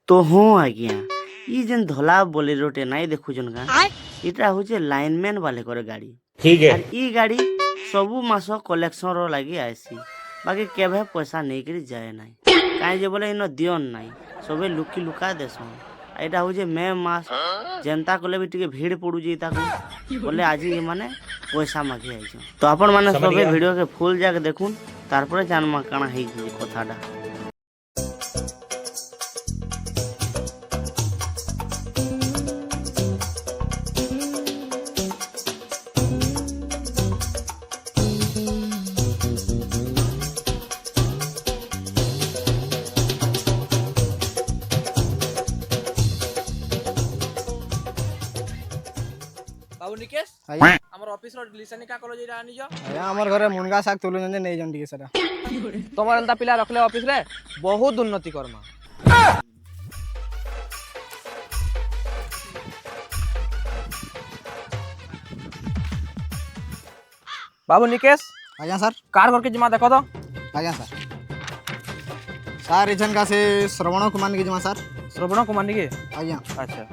तो हाँ आज्ञा ये जेन धला बोलेरोटे नाई देखुछन का इटा होचे लाइनमैन वाले करे गाड़ी। ठीक है। और ई गाड़ी सबु मास कलेक्शन रो लागी आसी बाकी केभे पैसा नहीं करी जाए नाई काहे जे बोले इन दियन नाई सबे लुकी लुका देसन। एटा होचे मे मास जनता कोले भी टिके भीड़ पड़ू जी ताको बोले आज ये माने पैसा मागी आइछन। तो आपण माने समझ सबे गया। वीडियो के फुल जाके देखुन तारपरे जानमा काना हेइ कथाटा। बाबू निकेश आज्ञा हमर ऑफिस रो लिसन का कॉलेज रा आनी जो आज्ञा हमर घरे मुनगा साग तुलु जंदे नै जन टिके सेटा तमर एंता पिला रखले ऑफिस रे बहुत उन्नति करमा। बाबू निकेश आज्ञा सर कार घर के जमा देखो तो आज्ञा सर सर इजन का से श्रवण कुमार के जमा सर श्रवण कुमार निके आज्ञा अच्छा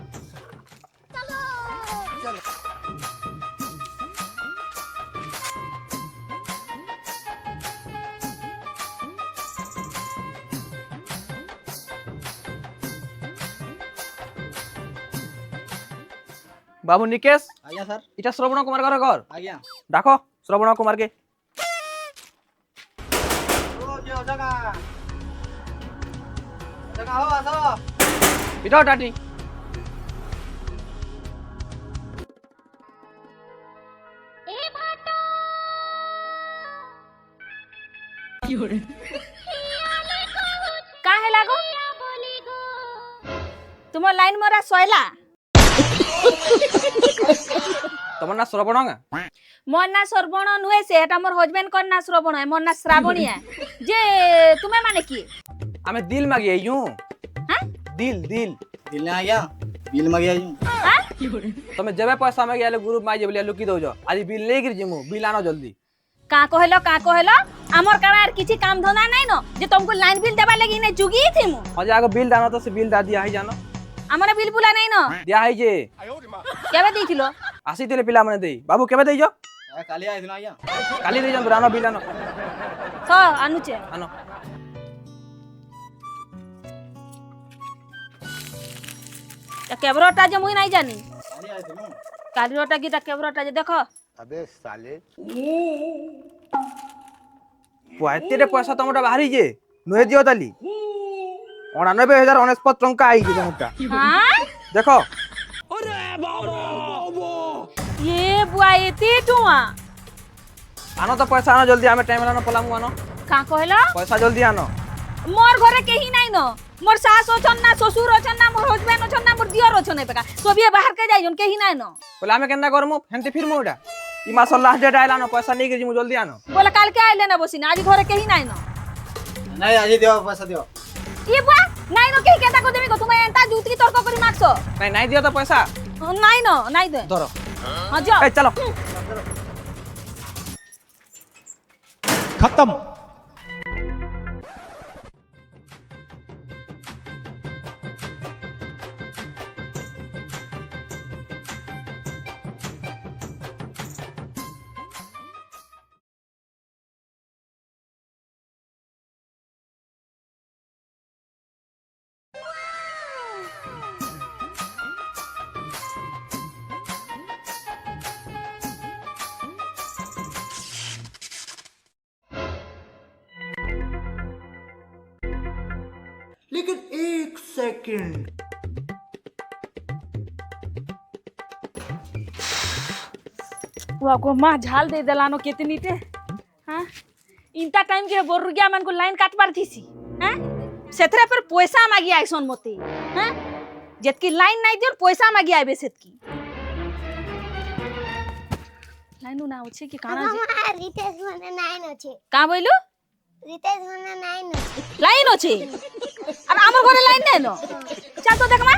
बाबू निकेश आज्ञा सर इटा श्रवण कुमार घर घर आज्ञा डाको श्रवण कुमार के ओ जे जगा जगा हो आसो इटा टाटी काहे लागो तुम लाइन मोरा सोयला तमर ना श्रवण है मोर ना श्रवण नुहे से एटा मोर हस्बैंड कर ना श्रवण है मोर ना श्रावणी है जे तुम्हें माने की हमें दिल मांगी है यूं हां दिल दिल दिल ने आज्ञा बिल मगे आजू हां तमे जबे पैसा मांगी आले ग्रुप माई जे बोलिया लुकी दो जो आज बिल ले गिर जिमु बिल आनो जल्दी का कहलो हमर करार किछि काम धंधा नै न जे तुमको लाइन बिल देबा लगी नै जुगी थी मु आज आगे बिल दानो तो से बिल दा दिया है जानो हमरे बिल बुला नै न दिया है जे केबे देथिलो आसी तेले पिला मने देई बाबू केबे देई जो काली आइस ना आज्ञा काली देई जन रानो बिल आनो थ आनु छे आनो त केबरोटा जे मुई नै जानी काली आइस नु कालीरोटा गीता केबरोटा जे देखो अबे साले पुआते रे पैसा तमटा बाहरी जे नुहे दियो ताली 99,069 टंका आई जे तमटा हां देखो ये बुआ एते टुआ आनो तो पैसा आनो जल्दी हमें टाइम लानो पलामु आनो का कहलो पैसा जल्दी आनो मोर घरे केही नै न मोर सास ओछन ना ससुर ओछन ना मोर हस्बैंड ओछन ना मोर दियर ओछन पेका सोबिए बाहर के जाइजन केही नै न बोले हमें केना करमु हेंते फिर मोडा ई मास लास्ट डेट आइला न पैसा नहीं के जिमु जल्दी आनो बोले काल के आइले ना बसिना आज घरे केही नै न नहीं आज दियो पैसा दियो ये बुआ नै न केही केता को देबी को तुमे एंता जुती तर्क करी मागसो नहीं नहीं दियो तो पैसा नै न नै दे धरो हां जा ए चलो खत्म। लेकिन एक सेकंड बुआ को मां झाल दे देलानो केतनी ते हां इंता टाइम के बोरुगिया मन को लाइन काटबार थीसी हैं सेथरे पर पैसा मागी आइसन मते हैं जेतकी लाइन नै दियो पैसा मागी आबे सेतकी लाइन ना होछे कि काना जे रितेश मने नाइन होछे का बोइलु रितेश मने नाइन होछे लाइन होछे আর আমার ঘরে লাইন নাই ন চল তো দেখ মা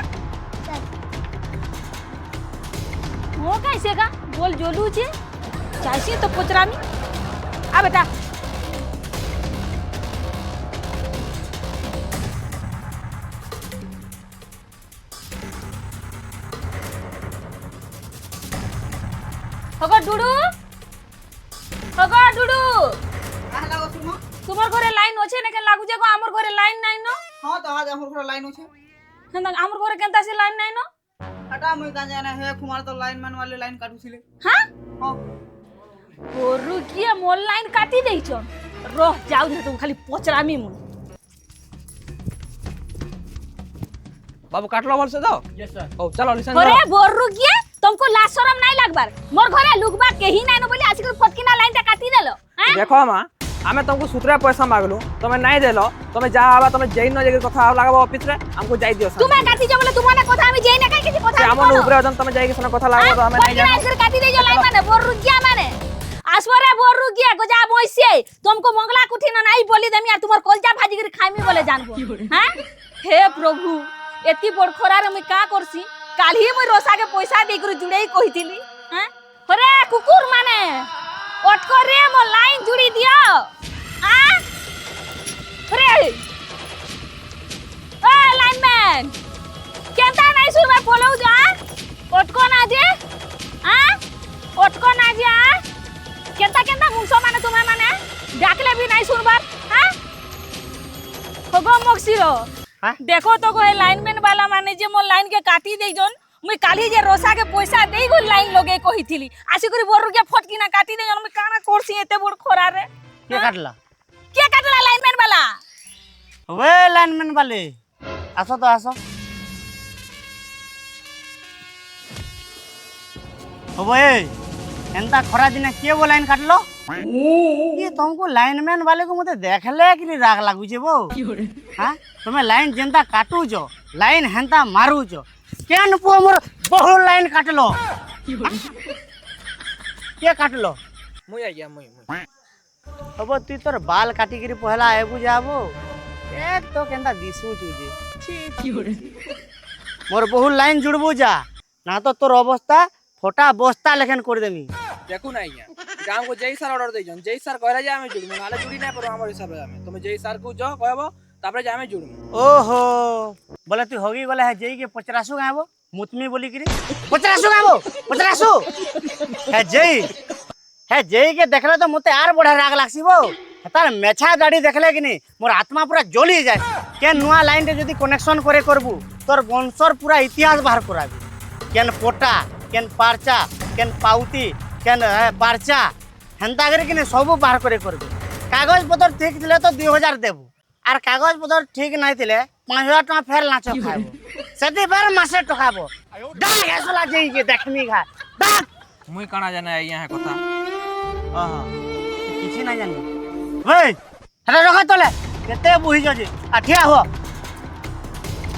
ও कैसे का बोल जोलू छे चाइसी तो पुचरामी आ बेटा হগো ডুডু হগো ডুডু তোমার ঘরে লাইন আছে না কেন লাগুছে গো আমার ঘরে লাইন নাই ন हाँ तो आज हमर घर लाइन होछे হেন্দা আমার ঘরে কেনতা সে লাইন নাই ন हटा मुई का जाना है कुमार तो लाइन मैन वाले लाइन काटू छिले হ্যাঁ हाँ গরু গিয়ে মোর লাইন কাটি দেইছ রহ যাও না তুমি খালি পচরামি মু बाबू काटलो भल से दो यस सर ओ चलो लिसन ঘরে গরু গিয়ে तुमको लाज शरम নাই লাগবার মোর ঘরে লুকবা কেহি নাই ন বলি আজকে ফটকিনা লাইনটা কাটি দেলো হ্যাঁ देखो मां हमें तुमको सूत्रे पैसा मांगलु तुम नहीं देलो तुम जा आबा तुम जई न जगह कथा लगाबो ऑफिस रे हमको जाई दियो তুমি কাটি যাও বলে তোমার কথা আমি যেই না কাই কিছু কথা से हमन ऊपर जन तुम जाई के सने कथा लगाबो तो हमें नहीं ফটকিনা जानो আজকে কাটি দেই লাইন মানে গরু গিয়া মানে আসরে গরু গিয়া গজা বইছে तुमको मंगला कुठी না নাই বলি দেমি আর তোমার কলজা ভাজি করে খাইমি বলে জানবো হ্যাঁ হে প্রভু এতি বড় খরার আমি কা করছি কালহি মই রসাকে পয়সা দেই করে জুড়েই কইতিলি হ্যাঁ হরে কুকুর মানে অটকো রে মো লাইন জুড়ি দিও আ হরে এ লাইনম্যান কেনতা নাই সুরবা বলও যা অটকো না যে আ অটকো না যে কেনতা কেনতা মুংস মানে তোমার মানে ডাকলে भी নাই শুনবার হ্যাঁ হগো মক্সিরো হ্যাঁ? দেখো তো গো লাইনম্যান वाला মানে যে মোর লাইন কে কাটি দেইজন মুই কালি যে রসা কে পয়সা দেই গো লাইন লগে কহিছিলি আসি করে বড় কে ফটকি না কাটি দেইজন মুই কানা করছি এতে বড় খরারে কে কাটলা কে কাটলা লাইনম্যান वाला ওয়ে লাইনম্যান বালে আসো তো আসো ওবে এন্তা খরা দিনে কে বো লাইন কাটলো ये तुमको लाइनमैन वाले को मते देखले कि राग लागुचे बो हां तुम्हें लाइन जेंता काटू जो लाइन हेंता मारू जो केन पो मोर बहु लाइन काटलो के काटलो मुई आ गया मुई अब तू तोर बाल काटी करी पहला आबू जाबो एक तो केंता दिसु तुझे मोर बहु लाइन जुड़बो जा ना तो तोर अवस्था फोटा बस्ता लेखन कर देमी देखू ना आज्ञा गांव को जई सर ऑर्डर देजन जई सर कहले जे हमें जुड़मु नाले जुड़ी ना परो हमर हिसाब रे हमें तुम जई सर को जो कहबो तापरे जे हमें जुड़मु ओहो बोले तू होगी बोले है जई के 50 गाबो मुतमी बोली करी 50 गाबो 50 है जई के देखले तो मते आर बड़ा राग लागसीबो तार मेछा दाढ़ी देखले कि नहीं मोर आत्मा पूरा जली जाय के नुआ लाइन रे जदी कनेक्शन करे करबू तोर वंशर पूरा इतिहास बाहर कराबी केन पोटा केन पारचा केन पाउती केन पारचा हेंता करे कि सब बाहर करे करबू कागज पत्र ठीक दिले तो 2000 देबू आर कागज पत्र ठीक नहीं दिले 5000 टका फेर नाचो खाबो सेति बार मासे टकाबो डाक हेसला जई के देखमी घा डाक मुई काना जाने आइया है कथा ओहो किछि ना जानी ओए हटा रखा तले केते बुही जजी आठिया हो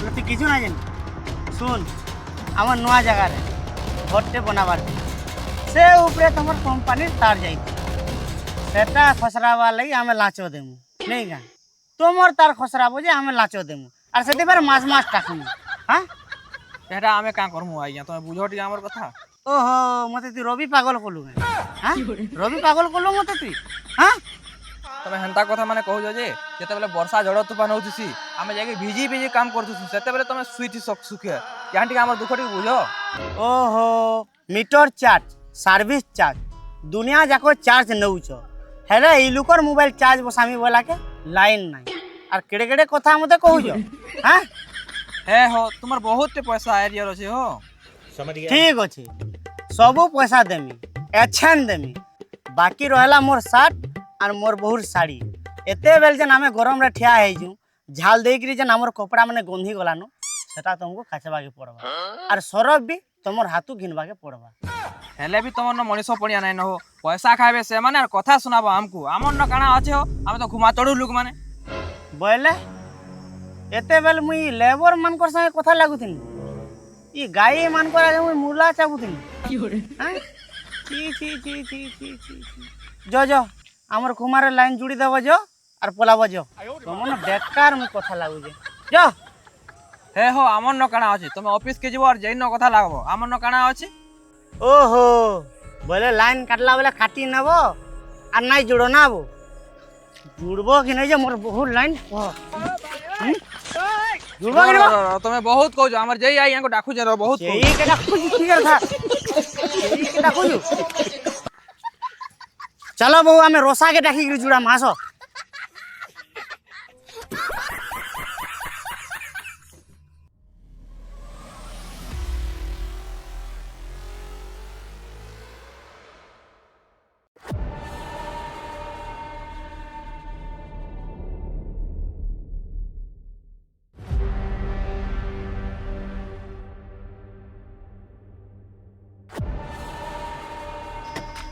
तू किछु ना जानी सुन हमर नवा जगह रे घरटे बनाबार से ऊपरे तमर कंपनी तार जाई सेटा खसरावा लई हमें लाचो देमु नहीं गा तोमर तार खसराबो जे हमें लाचो देमु आर सेति बार मास मास टाकमु हां एटा हमें का करमु आइया तुम बुझोटी हमर कथा ओहो मते तू रवि पागल कोलु हां रवि पागल कोलु मते तू हां तमे हंता कथा माने कहू जे जेते बेले वर्षा झड़ तूफान होतिसी हमें जाके भिजी भिजी काम करतुसी सेते बेले तमे सुईति सुखे यान्टी हमर दुखटी बुझो ओहो मीटर चार्ज सर्विस चार्ज दुनिया जाको चार्ज नउछ हेले ई लुकर मोबाइल चार्ज बसामी बोला के लाइन नाही आर केड़े केड़े कथा मते कहूजो हां हे हो तुमर बहुत पैसा एरिया रछे हो ठीक अछि सबो पैसा देमी एछन देमी बाकी रहला मोर शर्ट और मोर बहुर साड़ी एते बेल जे नामे गरम रे ठिया हे जू झाल देई करी जे हमर कपड़ा माने गंधी गलानो सेटा तुमको काचबा के पड़बा और सरफ भी तमर हाथू घिनबा के पड़बा हेले भी तुमर न मनीषो पड़िया नै न हो पैसा खाइबे से माने और कथा सुनाबो हमको हमर न काना अछि हो हम तो घुमा तड़ू लोग माने बोले एते बेल मुई लेबर मान कर संगे कथा लागुथिन ई गाई मान कर आज मुई मुला चाबुथिन हां ची ची ची ची ची ची जो जो हमर कुमार लाइन जुड़ी देबो जो और पोलाबो जो तुमन बेकार मु कथा लागु जे जो हे हो हमर न काना अछि तुम ऑफिस के जीवो और जई न कथा लागबो हमर न काना अछि ओहो बोले लाइन काटला बोले काटी नेबो और नहीं जुड़ो ना वो जुड़बो कि नहीं जे मोर बहुत लाइन जुड़बो कि नहीं तुम बहुत कहू हमर जई आई को डाकू जे बहुत यही के डाकू जी ठीक था यही के डाकू चलो बहु आम रोसा के डाकिक जुड़ा मास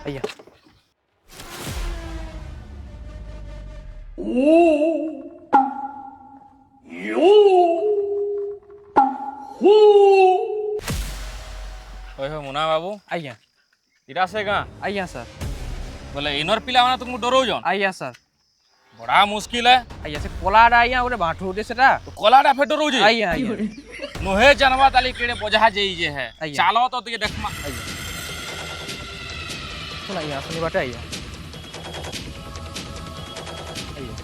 आइया ओए हो मुना बाबू आइया इरा से गा आइया सर बोले इनर पिला माना तुमको डरो जन आइया सर बड़ा मुश्किल है आइया से कोलाडा आइया गोटे बाठू उठे सेटा तो कोलाडा फे डरो जे आइया आइया नुहे जनवा ताली केड़े बोझा जेई जे है आइया। चालो तो ये देखमा आइया सुन आइया सुनी बाटे आइया आइया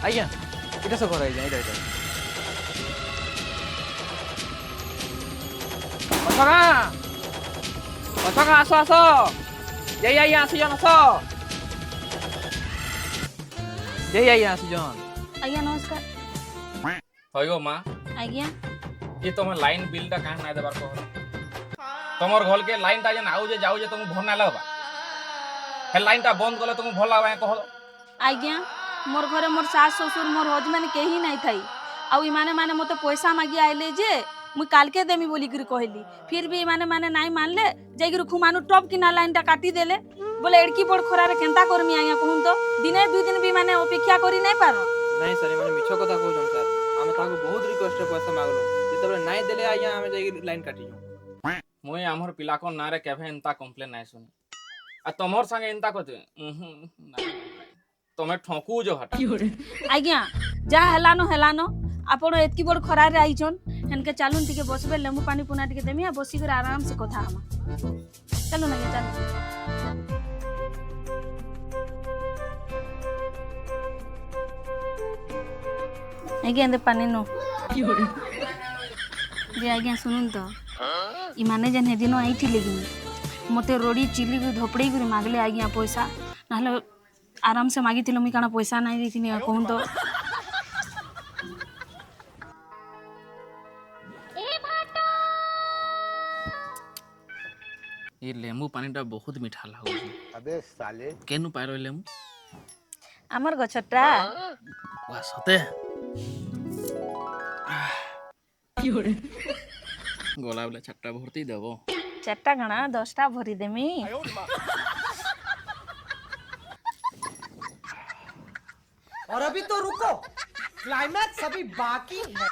आइया इधर से घर आइया इधर इधर पछका आसो आसो जय आइया आसी जन आसो जय आइया आसी जन आज्ञा नमस्कार होयो मां आज्ञा ये तुम लाइन बिल ता काहे ना देबार को तमर घर के लाइन ता जन आउ जे जाउ जे तुम भर ना लगबा हे लाइन ता बंद करले तुम भर लगबा कहो आज्ञा मोर घरे मोर सास ससुर मोर हजबैंड केही नहीं थाई आउ इमाने माने मते पैसा मागी आइले जे मुई काल के देमी बोली कर कहली फिर भी इमाने माने नहीं मानले जाइगिर खुमानु टॉप किना लाइन टा काटी देले बोले एड़की बड़ खरा रे केंता करमी आज्ञा कहूं तो दिने दुई दिन भी माने अपेक्षा करी नहीं पारो नहीं सर माने मिछ कथा कहउछन सर आमे ताको बहुत रिक्वेस्ट रे पैसा मागलो जेतबे नहीं देले आइया आमे जाई लाइन काटी जो मुई हमर पिला को नारे केभे एंता कंप्लेन नहीं सुनी आ तमर संगे एंता कते तमे ठोकू जो हटा आज्ञा जा हेलानो आपण एतकी बड़ खरा रे आइछन हेनके चालुन टिके बसबे लेंबू पानी पुना टिके देमी आ बसी कर आराम से कथा हमा चलो ना चलो आज्ञा दे पानी नो जे आज्ञा सुनुन तो इमाने जन हे दिनो आई थी लेकिन मते रोड़ी चिली को धपड़ी कर मागले आज्ञा पैसा नाले आराम से मागी थिलो मी काना पैसा नहीं देथिनी कहूं तो ये लेमू पानी टा बहुत मीठा लागो अबे साले केनु पारो लेमू आमर गछटा वाह सते गोला बोले छट्टा भर्ती देबो चारटा गणा 10टा भरी देमी और अभी तो रुको क्लाइमैक्स अभी बाकी है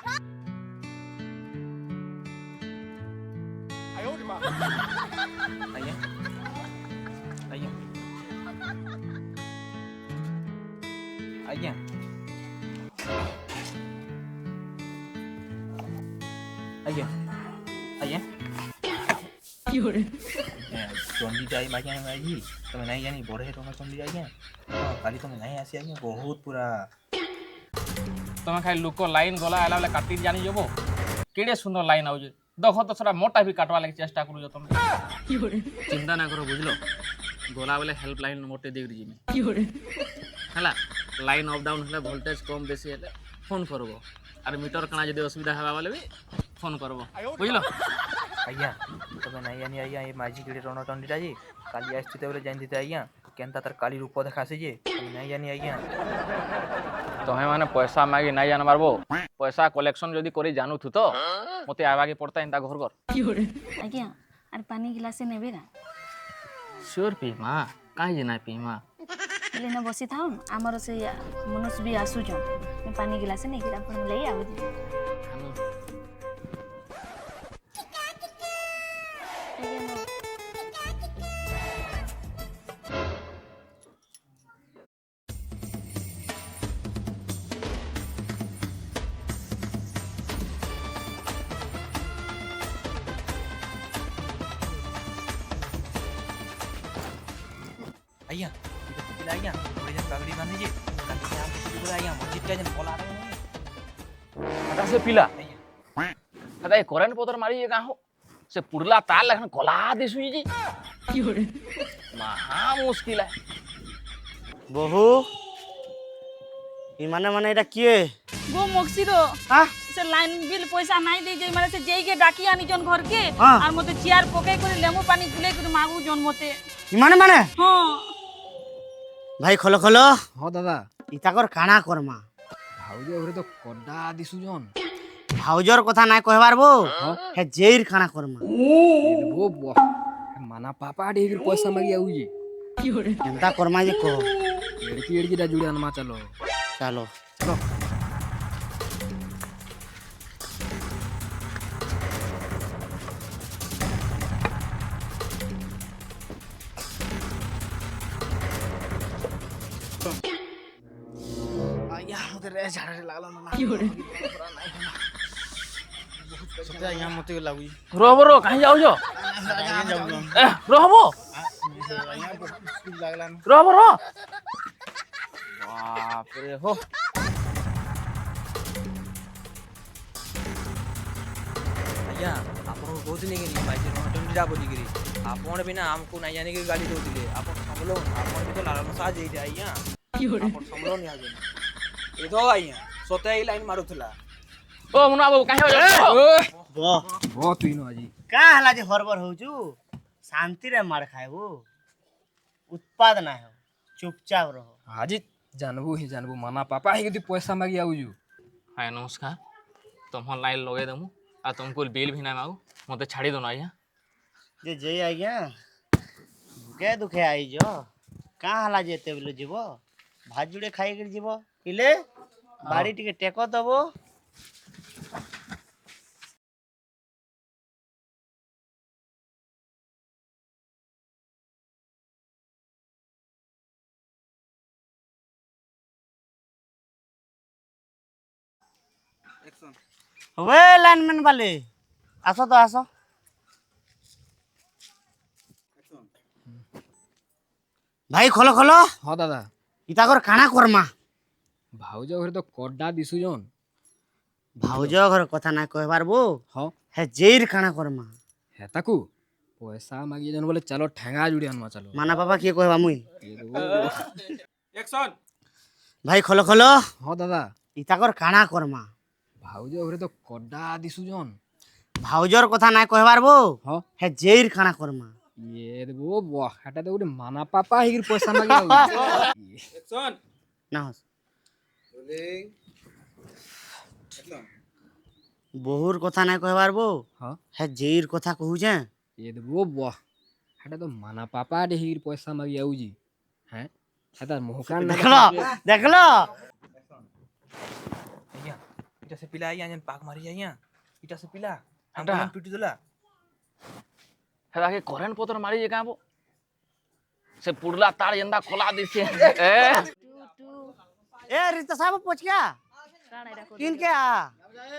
आइया आइया आइया आइया आइया चंडी जाई मागिया मागी तमे नहीं जानी बड़े टोना चंडी जाई काली तमे नहीं आसी आइया बहुत पूरा तमे खाली लोको लाइन गला आला वाला काटी जानी जबो केडे सुंदर लाइन आउ जे देखो तो थोड़ा मोटा भी काटवा लागे चेष्टा करू जो तुम चिंता ना करो बुझलो गोला वाले हेल्पलाइन मोटे देख रही में हला लाइन अप डाउन हले वोल्टेज कम बेसी हले फोन करबो और मीटर कणा जदी असुविधा हवा वाले भी फोन करबो बुझलो आइया तमे नहीं जानी आइया ये माजी केडे टोना चंडी जाई काली आस्ती तबले जानी दे आइया केनता तर काली रूप देखासे जे तमे नहीं जानी आइया तमे माने पैसा मागी नहीं जान मारबो पैसा कलेक्शन जदी करी जानू थु तो मते आवा के पड़ता इंता घर घर आज्ञा अरे पानी गिलास नेबे ना श्योर पी मां काहे जे ना पी मां लेना बसी थाउ हमर से मनुष्य भी आसु जो मैं पानी गिलास नहीं गिरा अपन ले आउ आइया इधर आइया थोड़ी जन पगड़ी बांध लीजिए काली आप पूरा आइया मस्जिद का जन बोला रहे हैं हटा से पीला हटा ये करंट पोतर मारी ये गाहो से पुरला तार लगन गला दिसुई जी महा मुश्किल है বহু মানে মানে এটা কি গো মক্সিরো হ্যাঁ সে লাইন বিল পয়সা নাই দেই যে মানে সে যেইকে ডাকি আনি জন ঘরকে হ্যাঁ। আর মতে চেয়ার পকাই করে লেমু পানি গুলে করে মাগু জন মতে মানে মানে হ্যাঁ ভাই খোলো খোলো ହଁ ଦାଦା ইতাকর কানা করমা ଭାଉଜ ଘରେ ତ କଡା ଦିଶୁଛନ୍ ভাউজর কথা নাই কহবার বো হে জেইর কানা করমা ଓ ବୁଆ ମାନା ପାପା ଡେଇକିରି ପଇସା ମାଗି ଆଉଛେ কেনতা করমা যে কহ ଏଡ଼କି ଏଡ଼କିଟା ଯୋଡ଼ି ଆନମା ଚାଲ ଚାલો ଆଜ୍ଞା ମତେ ରେ ଝାଡ଼ାରେ ଲାଗଲା ନା ସତେ ଆଜ୍ଞା ମତେ ଲାଗୁଛି रहबो रो कहीं जाओ जो ए रहबो रहबो रो बाप रे हो ଆଜ୍ଞା ଆପଣଙ୍କୁ କହୁଥିଲି କି ବାଇକ୍ ଘଣ୍ଟନଟା ବୋଲିକିରି ଆପଣ ବିନା ଆମକୁ ନାଇଁ ଜାଣିକିରି ଗାଡ଼ି ଦଉଥିଲେ ଆପଣ ସମ୍ଭଳ ଆପଣ ବି ତ ଲାଲସା ଦେଇଥିଲେ ଆଜ୍ଞା ଆପଣ ସମ୍ଭଳ ନିହାତି ଏ ତ ଆଜ୍ଞା ସତେ ଏଇ ଲାଇନ୍ ମାରୁଥିଲା ओ मुना बाबू कहीं जाओ বহ ବହୁତ ତୁଇ ନ ଆଜି କା ହେଲା ଯେ ହରବର ହଉଛୁ ଶାନ୍ତିରେ ମାର ଖାଇବୁ ଉତ୍ପାଦ ନା ହେଉ ଚୁପଚାପ ରହ ଆଜି ଜାନବୁ ହିଁ ଜାନବୁ ମାନା ପାପା ହେଇକି ପଇସା ମାଗି ଆଉଛୁ हाय नमस्कार तुम लाइन लगे दमु आ तुमको बिल भी ना मागू मते छाड़ी दो ना आज्ञा ଯେ ଜୟ ଆଜ୍ଞା ଦୁଃଖେ ଦୁଃଖେ ଆଇଛ କାଁ ହେଲା ଯେ ଏତେ ବେଲେ ଯିବ ଭାତ ଯୋଡ଼େ ଖାଇକିରି ଯିବ କିଲେ ବାଡ଼ି ଟିକେ ଟେକ ଦବ वे लाइनमैन वाले आसो तो आसो भाई खोलो खोलो ହଁ ଦାଦା ইতাকর কানা করমা ଭାଉଜ ଘରେ ତ କଡା ଦିଶୁଛନ୍ ভাউজ ঘর কথা না কহবার বো ହଁ হে জেইর কানা করমা ହେତାକୁ ପଇସା ମାଗି ଜାନ ବୋଲେ ଚାଲ ଠେଙ୍ଗା ଯୋଡ଼ି ଆନମା ଚାଲ মানা বাবা কি কহবা মুই एक्शन ভাই খোলো খোলো ହଁ ଦାଦା ইতাকর কানা করমা ଭାଉଜ ଘରେ ତ କଡା ଦିଶୁଛନ୍ ভাউজর কথা না কহবার বো ହଁ হে জেইর কানা করমা ଇଏ ବୋ ବୁଆ ହେଟା ତ ଗୋଟେ ମାନା ପାପା ହେଇକିରି ପଇସା ମାଗି ଆଉଛୁ एक्शन না হস বহুর কথা না কহবার বো ହଁ হে জেইর কথা কহুছে ଇଏ ବୋ ବୁଆ ହେଟା ତ ମାନା ପାପା ହେଇକିରି ପଇସା ମାଗି ଆଉଛେ ହେଁ ହେଟା ମୁହକାନ দেখলো দেখলো ଆଜ୍ଞା ଇଟା ସେ ପିଲା ଆଜ୍ଞା ଯେନ୍ ପାକ୍ ମାରି ଆଜ୍ଞା ଇଟା ସେ ପିଲା ହେଟା? ଆମକୁ ପିଟି ଦେଲା हेदा के करेंट पत्र मारी जे काबो से पुरला तार जंदा खोला दिसे ए এ রিতা সাহেব পচকিয়া কাণ এরা করি কিন কে আ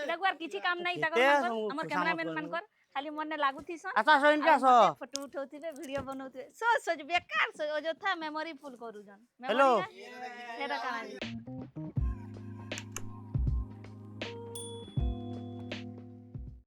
এটা আর কিছু কাম নাই কেতে তাকর সমু- আমার ক্যামেরাম্যান মানকর খালি মনে লাগুথিস আসো আসো ইনকে আসো ফটো উঠাউথিবে ভিডিও বনাউথিবে সোজ সোজ বেকার অযথা মেমোরি ফুল করুজন Hello. মেমোরি হেরা কাণ